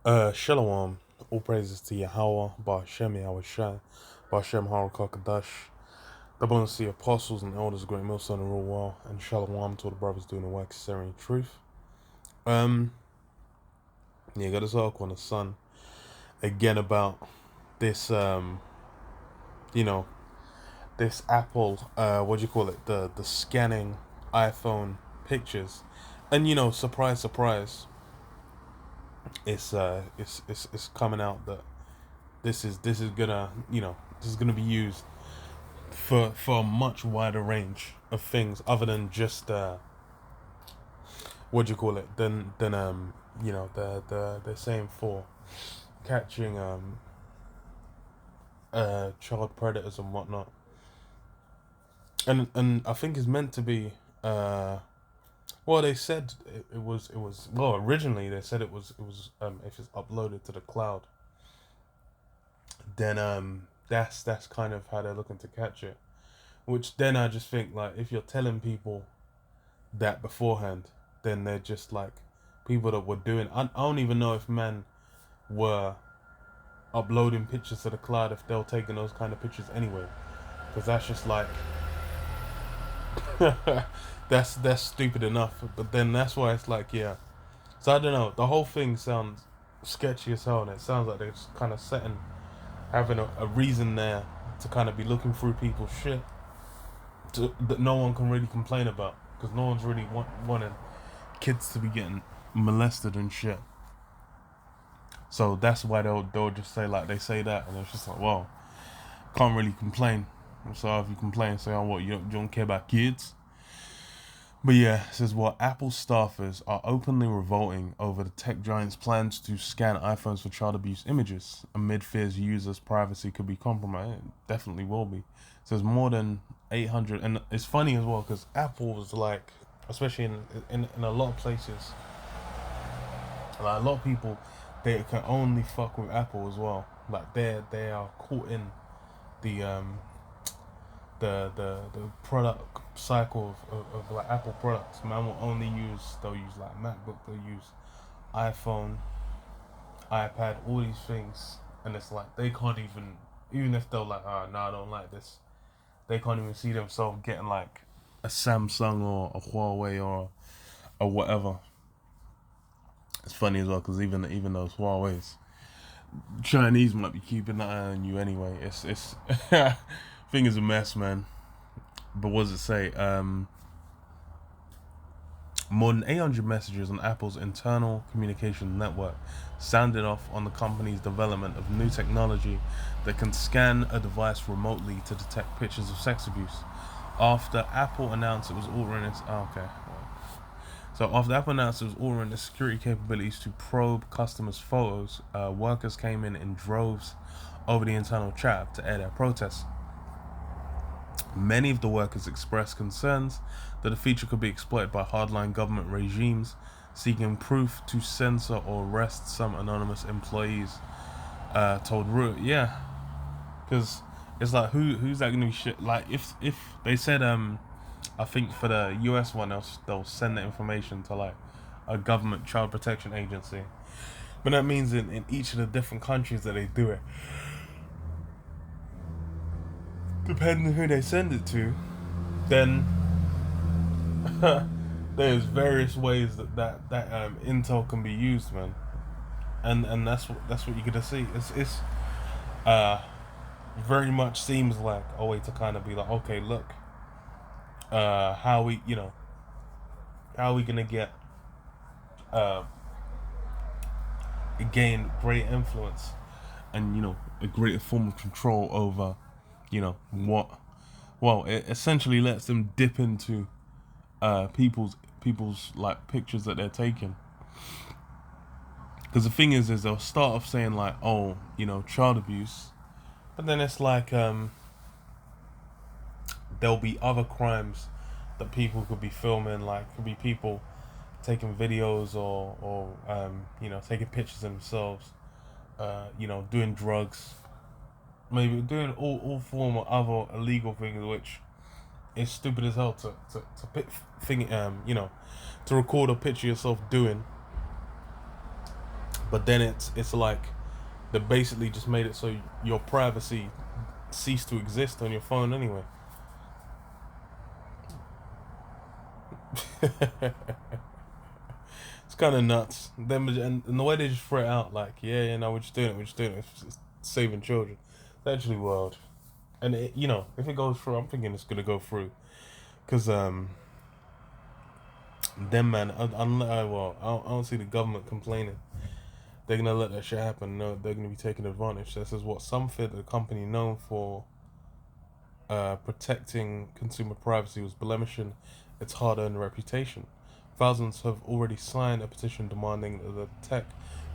Shalom, all praises to Yahweh, Ba'Shem Yahweh Shai, Ba'Shem Harakakadash, the bonus to the apostles and elders, great millstone and rule well, and Shalom to all the brothers doing the work, sharing truth. Yeah, got this article on the Sun again about this, you know, this Apple, what do you call it, the scanning iPhone pictures, and surprise, surprise, it's coming out that this is gonna this is gonna be used for a much wider range of things other than just what do you call it than they're saying for catching child predators and whatnot, and I think it's meant to be well, they said it was well, originally they said it was if it's uploaded to the cloud, then that's kind of how they're looking to catch it. Which then I just think, like, if you're telling people that beforehand, then they're just like people that were doing. I don't even know if men were uploading pictures to the cloud if they were taking those kind of pictures anyway, because that's just like that's stupid enough. But then that's why it's like, yeah. So I don't know. The whole thing sounds sketchy as hell, and it sounds like they're just kind of having a reason there to kind of be looking through people's shit that no one can really complain about, because no one's really wanting kids to be getting molested and shit. So that's why they'll just say, like, they say that, and it's just like, well, can't really complain. So if you complain, say, oh, what, you don't care about kids? But yeah, it says, well, Apple staffers are openly revolting over the tech giant's plans to scan iPhones for child abuse images amid fears users' privacy could be compromised. It definitely will be. It says more than 800, and it's funny as well because Apple was like, especially in a lot of places, like a lot of people, they can only fuck with Apple as well. Like they are caught in the the product cycle of like Apple products. Man will only they'll use like MacBook, they'll use iPhone, iPad, all these things, and it's like they can't even if they're like, oh no, I don't like this, they can't even see themselves getting like a Samsung or a Huawei or whatever. It's funny as well because even those Huawei's, Chinese might be keeping an eye on you anyway. It's thing is a mess, man. But what does it say? More than 800 messages on Apple's internal communication network sounded off on the company's development of new technology that can scan a device remotely to detect pictures of sex abuse. After Apple announced it was ordering its after Apple announced it was ordering its security capabilities to probe customers' photos, workers came in droves over the internal chat to air their protests. Many of the workers expressed concerns that the feature could be exploited by hardline government regimes seeking proof to censor or arrest some anonymous employees. Told Reuters, yeah, because it's like who's that gonna be shit? Like if they said I think for the US one they'll send the information to like a government child protection agency, but that means in each of the different countries that they do it, depending on who they send it to, then there's various ways that intel can be used, man, and that's what you're gonna see. It's uh very much seems like a way to kind of be like, okay, look, how are we gonna get uh gain great influence and a greater form of control over what, well, it essentially lets them dip into people's like pictures that they're taking. Because the thing is they'll start off saying like, oh, child abuse, but then it's like there'll be other crimes that people could be filming, like could be people taking videos or taking pictures of themselves, doing drugs, maybe doing all form of other illegal things, which is stupid as hell to pick thing to record a picture of yourself doing. But then it's like they basically just made it so your privacy ceased to exist on your phone anyway. It's kind of nuts. Then and the way they just throw it out, like, yeah, no, we're just doing it, it's just saving children. It's actually wild. And if it goes through, I'm thinking it's gonna go through, cause them man, I don't see the government complaining. They're gonna let that shit happen. No, they're gonna be taking advantage. This is what Somfit, a company known for protecting consumer privacy, was blemishing its hard-earned reputation. Thousands have already signed a petition demanding that the tech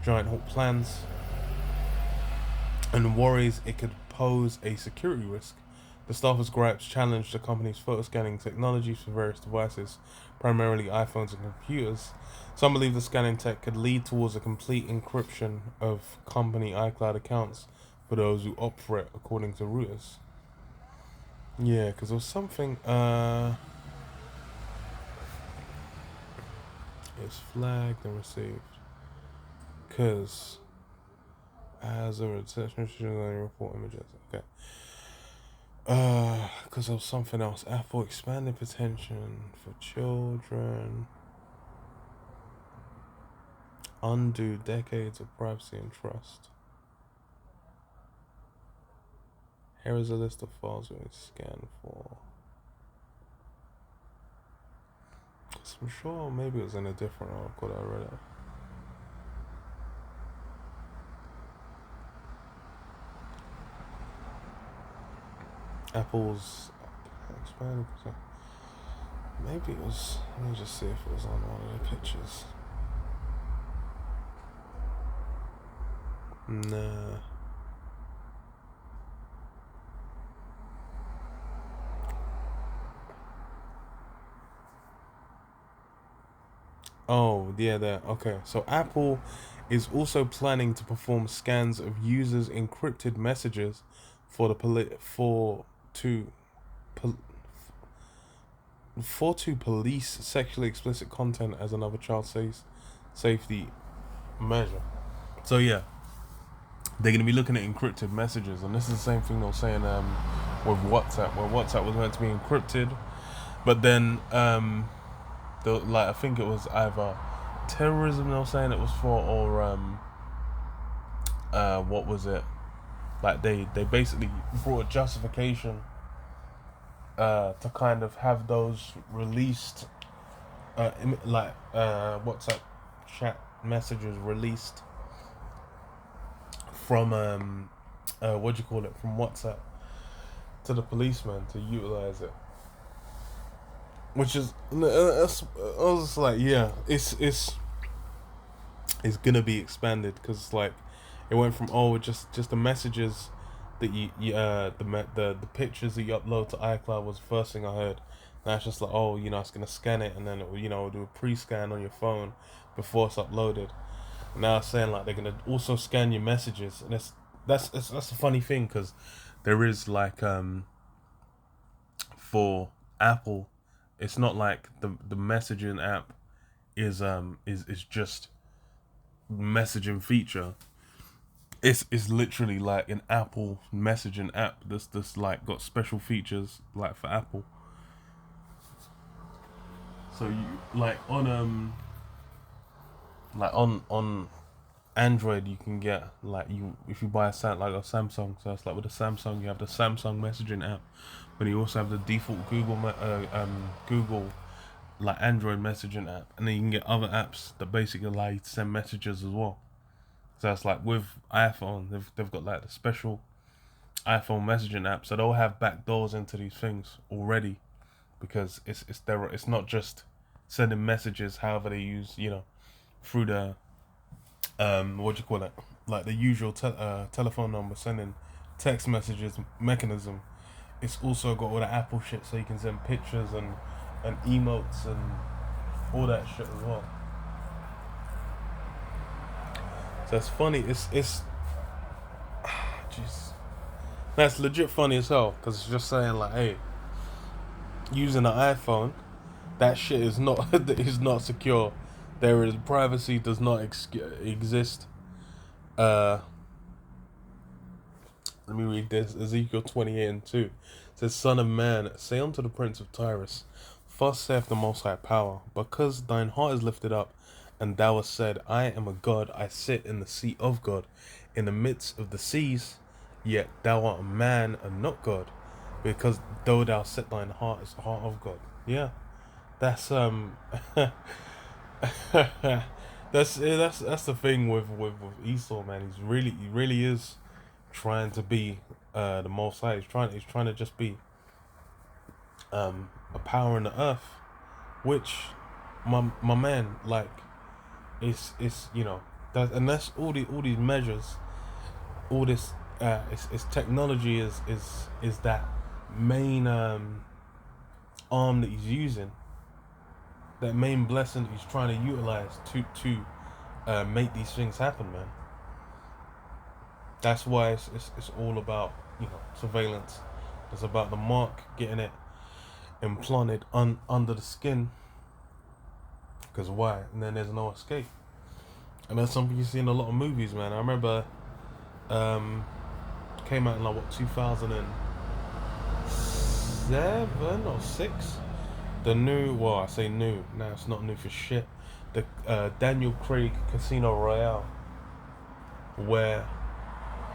giant halt plans and worries it could pose a security risk. The staffers' gripes challenged the company's photo scanning technologies for various devices, primarily iPhones and computers. Some believe the scanning tech could lead towards a complete encryption of company iCloud accounts for those who opt for it, according to Reuters. Yeah, because there was something. It's flagged and received. Because as a retention report images. Okay. Because of something else. Apple expanded protection for children. Undo decades of privacy and trust. Here is a list of files we scan for. So I'm sure maybe it was in a different article that I read it. Apple's expanded. Maybe it was. Let me just see if it was on one of the pictures. Nah. Oh, yeah, there. Okay, so Apple is also planning to perform scans of users' encrypted messages for to police sexually explicit content as another child safety measure. So yeah, they're gonna be looking at encrypted messages, and this is the same thing they were saying with WhatsApp, where WhatsApp was meant to be encrypted, but then I think it was either terrorism they were saying it was for, or what was it? Like they basically brought a justification to kind of have those released, WhatsApp chat messages released from what do you call it, from WhatsApp to the policeman to utilize it. Which is, I was like, yeah, it's gonna be expanded, because like it went from just the messages that the pictures that you upload to iCloud was the first thing I heard. Now it's just like, it's gonna scan it, and then it will do a pre-scan on your phone before it's uploaded. And now it's saying like they're gonna also scan your messages, and that's a funny thing, because there is like for Apple, it's not like the messaging app is just messaging feature. It's literally like an Apple messaging app that's like got special features like for Apple. So you like on Android, you can get like, if you buy a Samsung, so it's like with a Samsung you have the Samsung messaging app, but you also have the default Google like Android messaging app, and then you can get other apps that basically allow you to send messages as well. So it's like with iPhone, they've got like the special iPhone messaging app, so they'll have backdoors into these things already, because it's not just sending messages however they use, through the what do you call it, like the usual telephone number sending text messages mechanism. It's also got all the Apple shit, so you can send pictures and emotes and all that shit as well. So it's funny. It's jeez, that's legit funny as hell, because it's just saying like, hey, using an iPhone, that shit is not is not secure. Privacy does not exist Uh, Let me read this. Ezekiel 28:2. It says, Son of man, say unto the prince of Tyrus, Thus saith the Most High Power, because thine heart is lifted up, and thou hast said, I am a God, I sit in the seat of God, in the midst of the seas, yet thou art a man and not God, because though thou set thine heart as the heart of God. Yeah, that's that's the thing with Esau, man. He really is trying to be the Most High. He's trying to just be a power in the earth, which my man, like, it's and that's all these measures, all this it's technology is that main arm that he's using, that main blessing that he's trying to utilize to make these things happen, man. That's why it's all about surveillance. It's about the mark, getting it implanted under the skin. Because why? And then there's no escape. And that's something you see in a lot of movies, man. I remember came out in like what 2007 or 6. The new, well, I say new. Now it's not new for shit. The Daniel Craig Casino Royale, where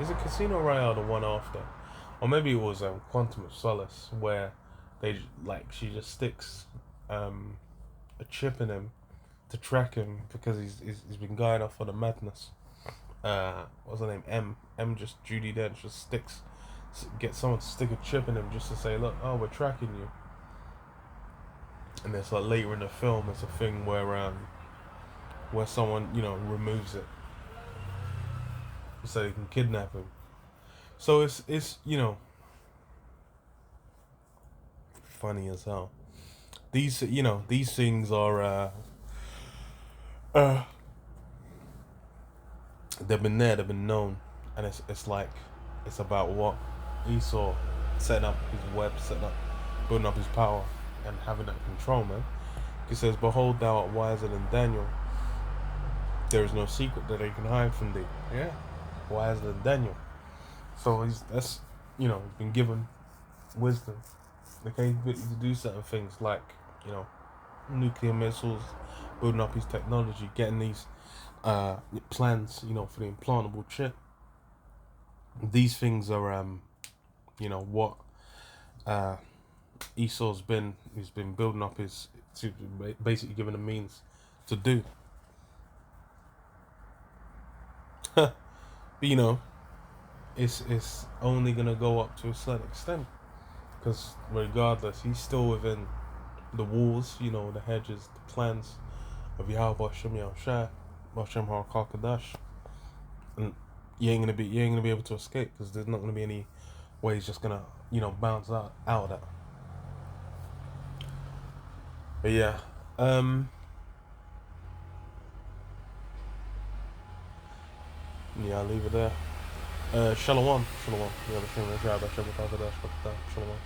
is it Casino Royale the one after, or maybe it was Quantum of Solace, where she just sticks a chip in him to track him because he's been going off on a madness. What's her name? M just Judy Dench just get someone to stick a chip in him just to say, look, oh, we're tracking you. And it's like later in the film, it's a thing where someone removes it so they can kidnap him. So it's funny as hell. These things are they've been there, they've been known, and it's like it's about what Esau setting up his web, building up his power, and having that control, man. He says, "Behold, thou art wiser than Daniel. There is no secret that they can hide from thee." Yeah, wiser than Daniel. So he's been given wisdom, the capability to do certain things like nuclear missiles, building up his technology, getting these plans, for the implantable chip. These things are what he's been building up basically given the means to do. But it's only gonna go up to a certain extent, because regardless, he's still within the walls, the hedges, the plans of Yahweh Hashem Yahushua, Hashem HaKadosh, and you ain't gonna be able to escape, because there's not gonna be any way he's just gonna bounce out of that. But yeah, I'll leave it there. Shalom. Yeah, Shalom.